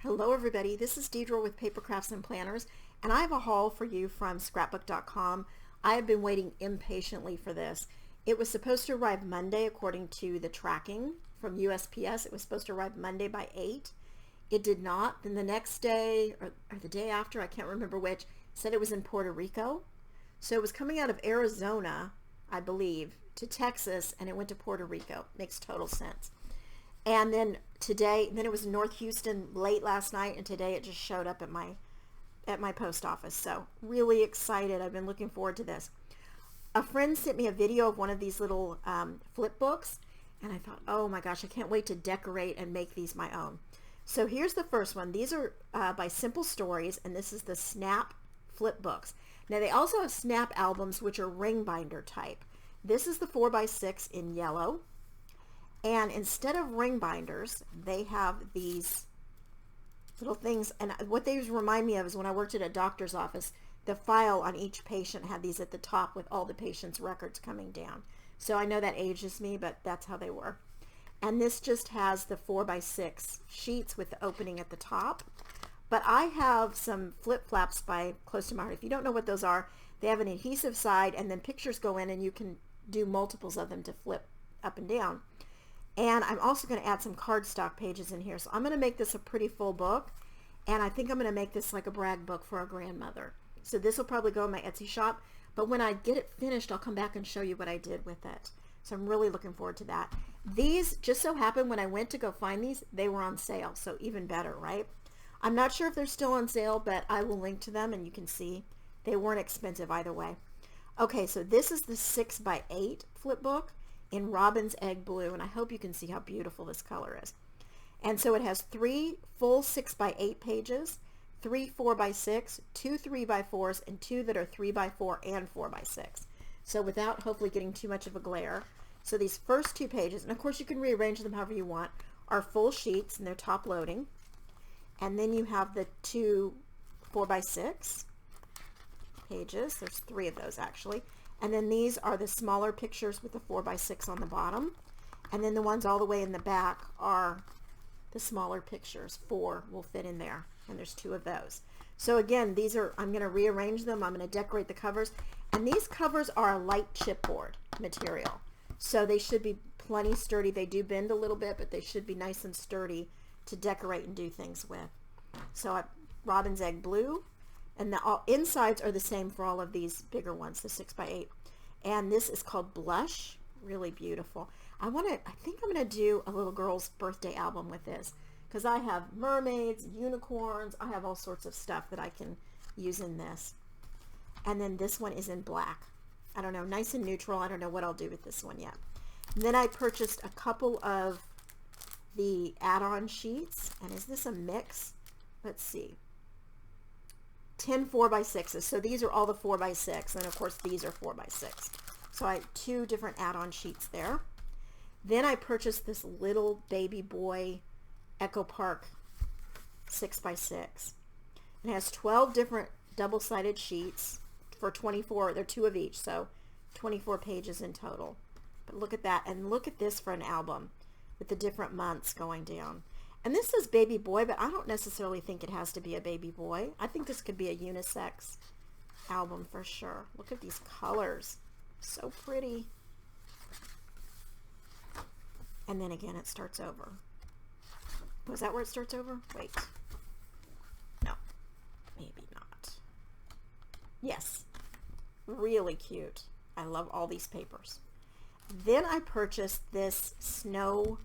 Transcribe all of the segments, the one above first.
Hello everybody, this is Dedra with Papercrafts and Planners, and I have a haul for you from scrapbook.com. I have been waiting impatiently for this. It was supposed to arrive Monday according to the tracking from USPS. It was supposed to arrive Monday by 8. It did not. Then the next day, or the day after, I can't remember which, said it was in Puerto Rico. So it was coming out of Arizona, I believe, to Texas, and it went to Puerto Rico. Makes total sense. And then today, then it was in North Houston late last night, and today it just showed up at my post office. So really excited. I've been looking forward to this. A friend sent me a video of one of these little flip books, and I thought, oh my gosh, I can't wait to decorate and make these my own. So here's the first one. These are by Simple Stories, and this is the Snap flip books. Now they also have Snap albums, which are ring binder type. This is the 4x6 in yellow. And instead of ring binders, they have these little things. And what they remind me of is when I worked at a doctor's office, the file on each patient had these at the top with all the patient's records coming down. So I know that ages me, but that's how they were. And this just has the 4x6 sheets with the opening at the top. But I have some flip flaps by Close to My Heart. If you don't know what those are, they have an adhesive side and then pictures go in and you can do multiples of them to flip up and down. And I'm also going to add some cardstock pages in here. So I'm going to make this a pretty full book. And I think I'm going to make this like a brag book for a grandmother. So this will probably go in my Etsy shop. But when I get it finished, I'll come back and show you what I did with it. So I'm really looking forward to that. These just so happened when I went to go find these, they were on sale. So even better, right? I'm not sure if they're still on sale, but I will link to them and you can see they weren't expensive either way. Okay, so this is the 6x8 flip book in Robin's Egg Blue, and I hope you can see how beautiful this color is. And so it has 3 full 6x8 pages, 3 4x6, 2 3x4s, and 2 that are 3x4 and 4x6. So without hopefully getting too much of a glare. So these first 2 pages, and of course you can rearrange them however you want, are full sheets and they're top loading. And then you have the 2 4x6 pages. There's 3 of those actually. And then these are the smaller pictures with the 4x6 on the bottom. And then the ones all the way in the back are the smaller pictures. 4 will fit in there. And there's 2 of those. So again, these are, I'm going to rearrange them. I'm going to decorate the covers. And these covers are a light chipboard material. So they should be plenty sturdy. They do bend a little bit, but they should be nice and sturdy to decorate and do things with. So Robin's Egg Blue. And the insides are the same for all of these bigger ones, the 6x8. And this is called Blush. Really beautiful. I think I'm going to do a little girl's birthday album with this. Because I have mermaids, unicorns. I have all sorts of stuff that I can use in this. And then this one is in black. I don't know, nice and neutral. I don't know what I'll do with this one yet. And then I purchased a couple of the add-on sheets. And is this a mix? Let's see. 10 4x6s. So these are all the 4x6, and of course these are 4x6. So I have 2 different add-on sheets there. Then I purchased this little baby boy Echo Park 6x6. It has 12 different double-sided sheets for 24. They're 2 of each, so 24 pages in total. But look at that, and look at this for an album with the different months going down. And this says baby boy, but I don't necessarily think it has to be a baby boy. I think this could be a unisex album for sure. Look at these colors. So pretty. And then again, it starts over. Was that where it starts over? Wait. No. Maybe not. Yes. Really cute. I love all these papers. Then I purchased this snow,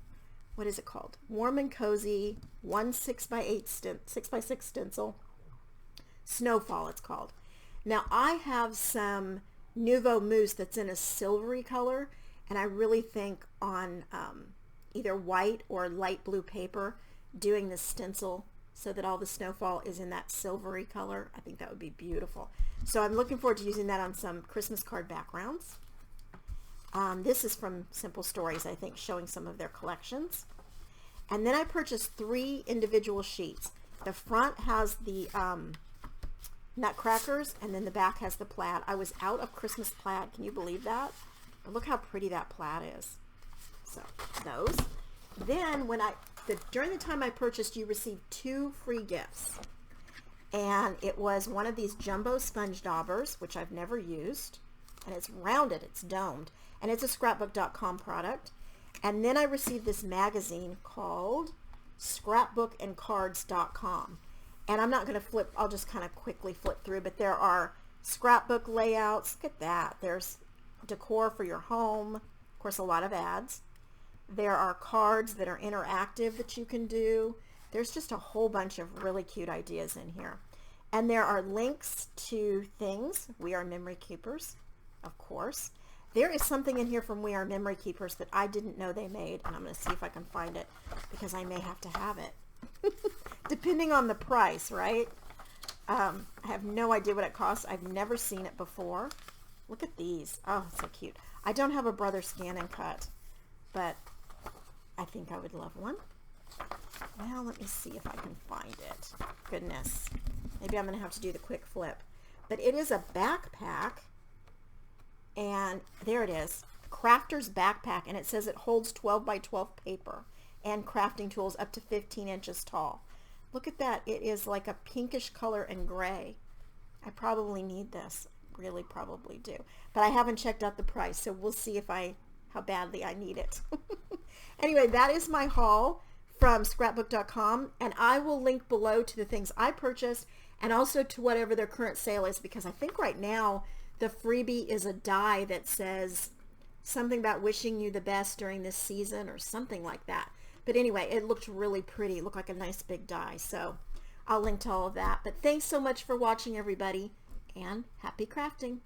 what is it called? Warm and Cozy 1 6x6 stencil. Snowfall it's called. Now I have some Nouveau Mousse that's in a silvery color, and I really think on either white or light blue paper doing this stencil so that all the snowfall is in that silvery color. I think that would be beautiful. So I'm looking forward to using that on some Christmas card backgrounds. This is from Simple Stories, I think, showing some of their collections. And then I purchased 3 individual sheets. The front has the nutcrackers, and then the back has the plaid. I was out of Christmas plaid. Can you believe that? But look how pretty that plaid is. So those. Then when I during the time I purchased, you received 2 free gifts. And it was one of these jumbo sponge daubers, which I've never used. And it's rounded, it's domed. And it's a scrapbook.com product. And then I received this magazine called scrapbookandcards.com. And I'm not going to flip, I'll just kind of quickly flip through, but there are scrapbook layouts. Look at that. There's decor for your home. Of course, a lot of ads. There are cards that are interactive that you can do. There's just a whole bunch of really cute ideas in here. And there are links to things. We Are Memory Keepers, of course. There is something in here from We Are Memory Keepers that I didn't know they made, and I'm going to see if I can find it because I may have to have it. Depending on the price, right? I have no idea what it costs. I've never seen it before. Look at these. Oh, so cute. I don't have a Brother Scan and Cut, but I think I would love one. Well, let me see if I can find it. Goodness. Maybe I'm going to have to do the quick flip. But it is a backpack. And there it is. Crafter's backpack. And it says it holds 12 by 12 paper and crafting tools up to 15 inches tall. Look at that. It is like a pinkish color and gray. I probably need this. Really probably do. But I haven't checked out the price. So we'll see how badly I need it. Anyway, that is my haul from scrapbook.com, and I will link below to the things I purchased and also to whatever their current sale is, because I think right now the freebie is a die that says something about wishing you the best during this season or something like that. But anyway, it looked really pretty. It looked like a nice big die, so I'll link to all of that. But thanks so much for watching, everybody, and happy crafting.